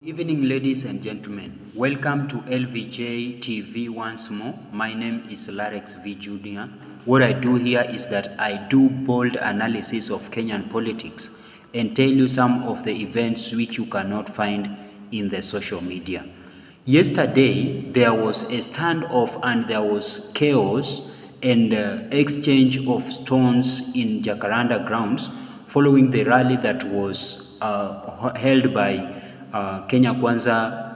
Evening, ladies and gentlemen. Welcome to LVJ TV once more. My name is Larex V Jr. What I do here is that I do bold analysis of Kenyan politics and tell you some of the events which you cannot find in the social media. Yesterday, there was a standoff and there was chaos and exchange of stones in Jacaranda grounds following the rally that was held by Kenya Kwanza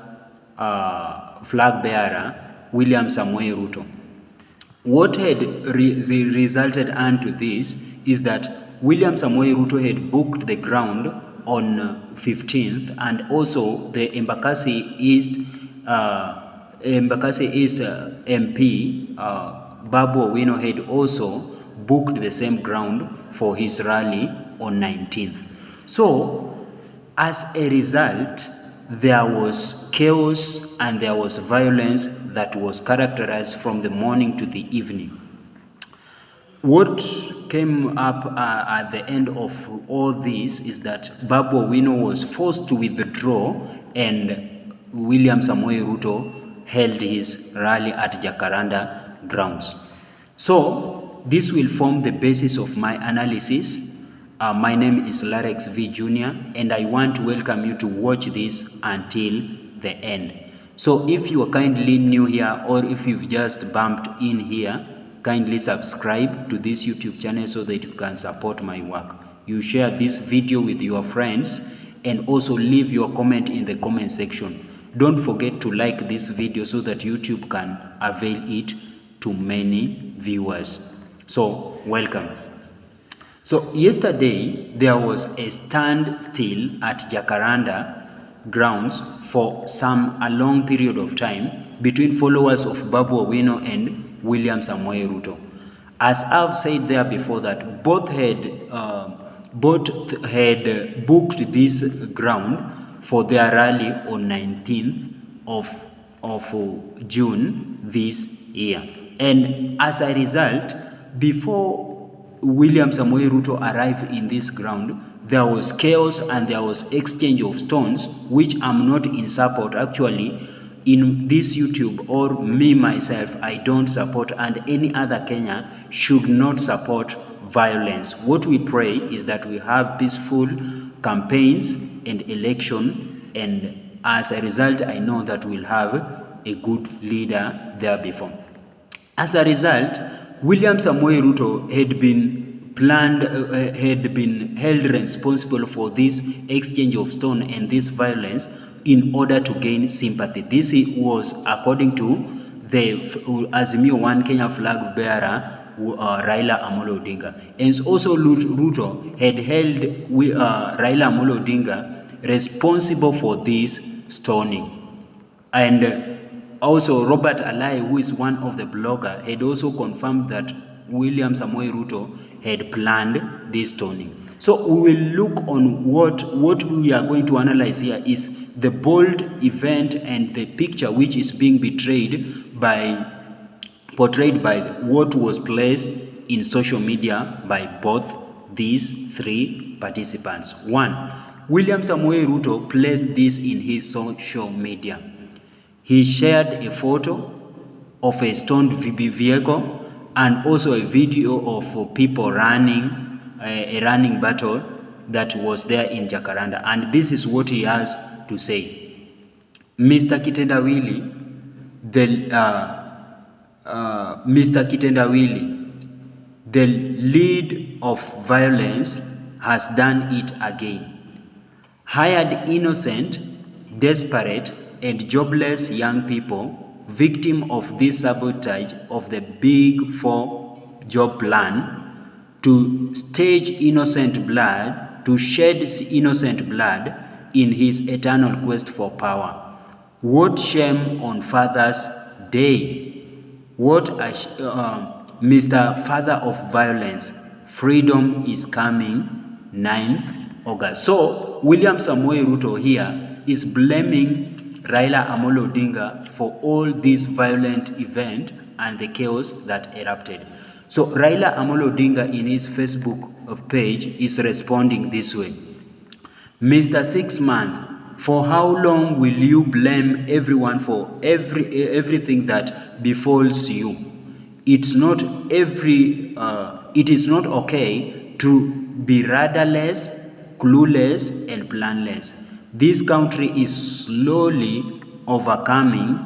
flag bearer William Samoei Ruto. What had resulted unto this is that William Samoei Ruto had booked the ground on 15th, and also the Embakasi East MP Babu Owino had also booked the same ground for his rally on 19th. So as a result, there was chaos and there was violence that was characterized from the morning to the evening. What came up at the end of all this is that Babu Owino was forced to withdraw and William Samoei Ruto held his rally at Jacaranda grounds. So this will form the basis of my analysis. My name is Larex V Jr. and I want to welcome you to watch this until the end. So if you are kindly new here or if you've just bumped in here, kindly subscribe to this YouTube channel so that you can support my work. You share this video with your friends and also leave your comment in the comment section. Don't forget to like this video so that YouTube can avail it to many viewers. So welcome. So yesterday there was a standstill at Jacaranda grounds for a long period of time between followers of Babu Owino and William Samoei Ruto. As I've said there before that both had booked this ground for their rally on 19th of June this year. And as a result, before William Samoei Ruto arrived in this ground, there was chaos and there was exchange of stones, which I'm not in support. Actually, in this YouTube or me myself, I don't support, and any other Kenyan should not support violence. What we pray is that we have peaceful campaigns and election, and as a result, I know that we'll have a good leader there before. As a result, William Samoei Ruto had been held responsible for this exchange of stone and this violence in order to gain sympathy. This was according to the Azimio One Kenya flag bearer RAILA Amolo Odinga. And also Ruto had held RAILA Amolo Odinga responsible for this stoning. And also, Robert Alai, who is one of the bloggers, had also confirmed that William Samoei Ruto had planned this stoning. So we will look on what we are going to analyze here is the bold event and the picture which is being portrayed by what was placed in social media by both these three participants. One, William Samoei Ruto placed this in his social media. He shared a photo of a stoned vehicle and also a video of people running, a running battle that was there in Jacaranda. And this is what he has to say. Mr. Kitendawili, the lead of violence has done it again. Hired innocent, desperate, and jobless young people, victim of this sabotage of the Big Four job plan to shed innocent blood in his eternal quest for power. What shame on Father's Day! What Mr. Father of Violence, freedom is coming 9th August. So William Samoei Ruto here is blaming RAILA Amolo Odinga for all this violent event and the chaos that erupted. So RAILA Amolo Odinga in his Facebook page is responding this way. Mr. 6 month, For how long will you blame everyone for everything that befalls you? It's not it is not okay to be rudderless, clueless, and planless. This country is slowly overcoming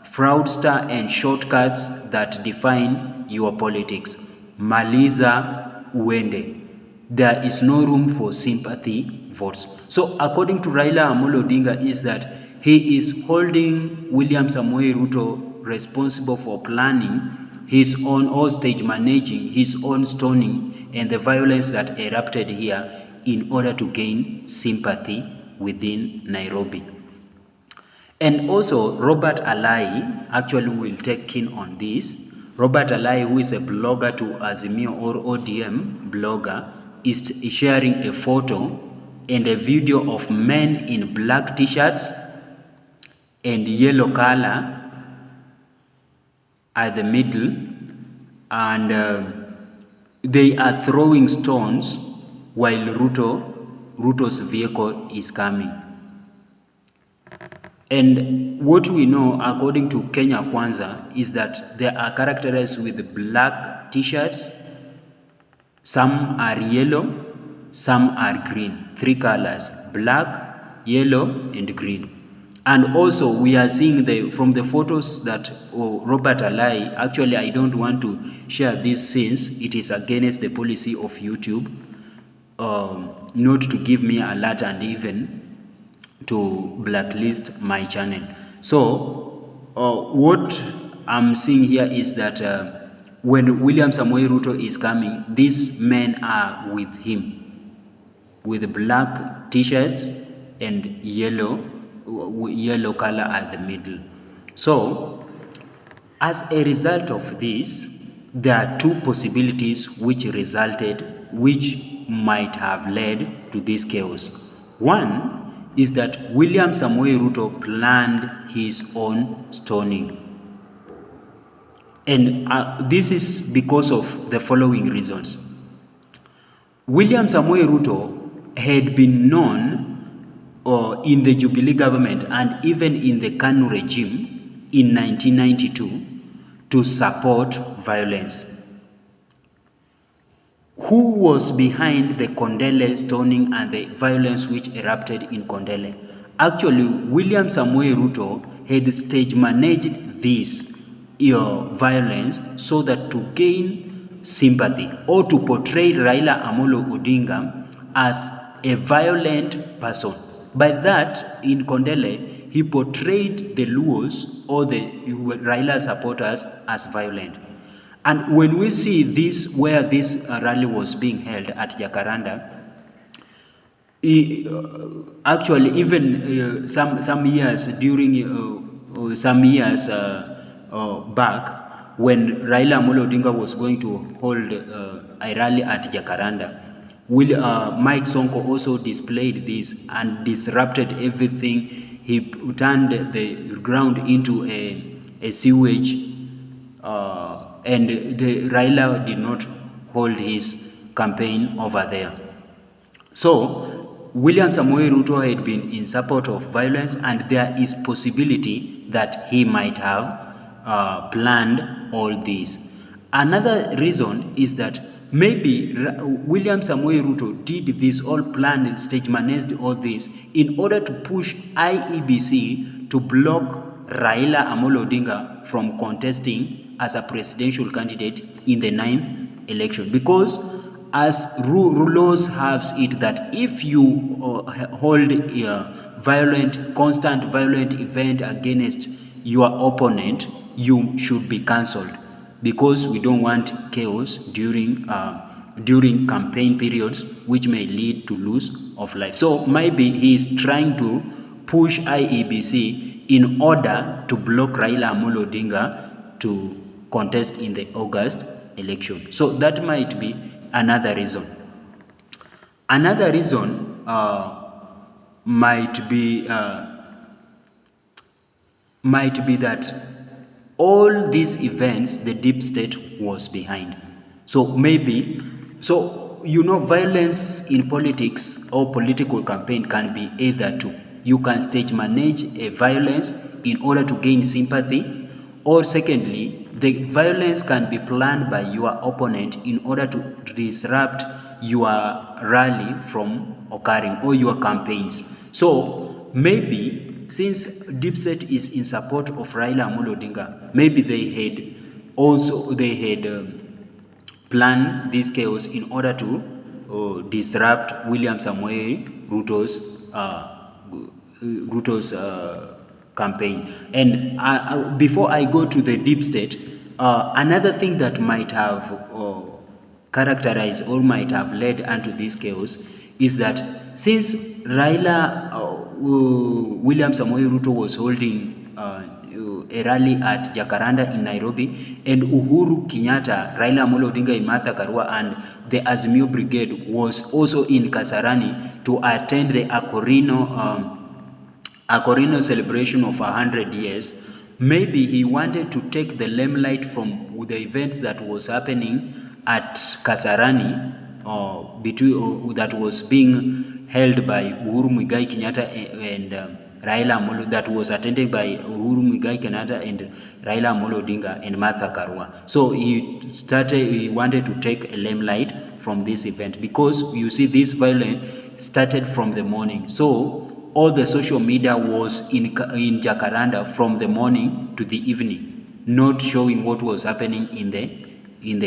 fraudster and shortcuts that define your politics. Maliza uende. There is no room for sympathy votes. So according to Raila Amolo Odinga is that he is holding William Samoei Ruto responsible for planning his own or stage managing his own stoning and the violence that erupted here in order to gain sympathy within Nairobi. And also, Robert Alai actually will take in on this. Robert Alai, who is a blogger to Azimio or ODM blogger, is sharing a photo and a video of men in black t-shirts and yellow color at the middle, and they are throwing stones while Ruto's vehicle is coming. And what we know, according to Kenya Kwanza, is that they are characterized with black t-shirts. Some are yellow, some are green. 3 colors: black, yellow, and green. And also, we are seeing from the photos that Robert Alai, actually, I don't want to share this since it is against the policy of YouTube, not to give me a alert and even to blacklist my channel. So what I'm seeing here is that when William Samoei Ruto is coming, these men are with him with black t-shirts and yellow color at the middle. So as a result of this, there are 2 possibilities which might have led to this chaos. One is that William Samoei Ruto planned his own stoning. And this is because of the following reasons. William Samoei Ruto had been known in the Jubilee government and even in the KANU regime in 1992 to support violence. Who was behind the Kondele stoning and the violence which erupted in Kondele? Actually, William Samoei Ruto had stage managed this violence so that to gain sympathy or to portray Raila Amolo Odinga as a violent person. By that, in Kondele, he portrayed the Luos or the Raila supporters as violent. And when we see this, where this rally was being held at Jakaranda, actually even some years back, when Raila Amolo Odinga was going to hold a rally at Jakaranda, Mike Sonko also displayed this and disrupted everything. He turned the ground into a sewage. And Raila did not hold his campaign over there. So William Samoei Ruto had been in support of violence, and there is possibility that he might have planned all this. Another reason is that maybe William Samoei Ruto did this all planned, stage managed all this in order to push IEBC to block Raila Amolo Odinga from contesting as a presidential candidate in the 9th election, because as laws have it that if you hold a constant violent event against your opponent, you should be cancelled, because we don't want chaos during campaign periods, which may lead to loss of life. So maybe he is trying to push IEBC in order to block Raila Amolo Odinga to contest in the August election. So that might be another reason. Another reason might be that all these events the deep state was behind. So maybe, so violence in politics or political campaign can be either two. You can stage manage a violence in order to gain sympathy, or secondly, the violence can be planned by your opponent in order to disrupt your rally from occurring or your campaigns. So maybe since Deep State is in support of Raila Amolo Odinga, maybe they had plan this chaos in order to disrupt William Samoei Ruto's campaign. And before I go to the deep state, another thing that might have characterized or might have led unto this chaos is that since William Samoei Ruto was holding a rally at Jakaranda in Nairobi, and Uhuru Kenyatta, Raila Amolo Odinga in Martha Karua, and the Azimio Brigade was also in Kasarani to attend the Akorino celebration of 100 years. Maybe he wanted to take the limelight from the events that was happening at Kasarani, that was being held by Uhuru Muigai Kenyatta and Raila Amolo, that was attended by Uhuru Muigai Kenyatta and Raila Amolo Odinga and Martha Karua. So he wanted to take a limelight from this event, because you see this violence started from the morning. So all the social media was in Jakaranda from the morning to the evening, not showing what was happening in the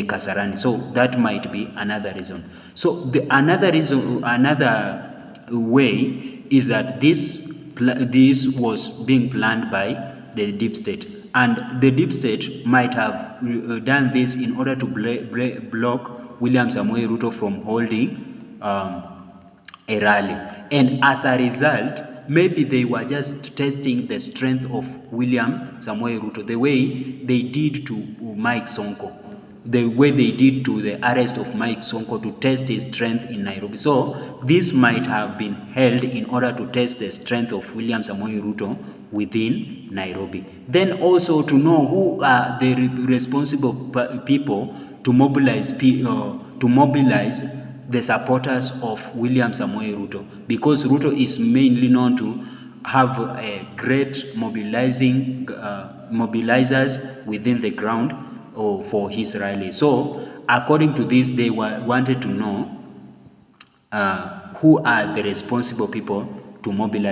Kasarani. So that might be another reason. So another way is that this was being planned by the deep state, and the deep state might have done this in order to block William Samoei Ruto from holding a rally. And as a result, maybe they were just testing the strength of William Samoei Ruto, the way they did to Mike Sonko, the way they did to the arrest of Mike Sonko, to test his strength in Nairobi. So this might have been held in order to test the strength of William Samoei Ruto within Nairobi. Then also to know who are the responsible people to mobilize the supporters of William Samoei Ruto, because Ruto is mainly known to have a great mobilizers within the ground for his rally. So according to this, they wanted to know who are the responsible people to mobilize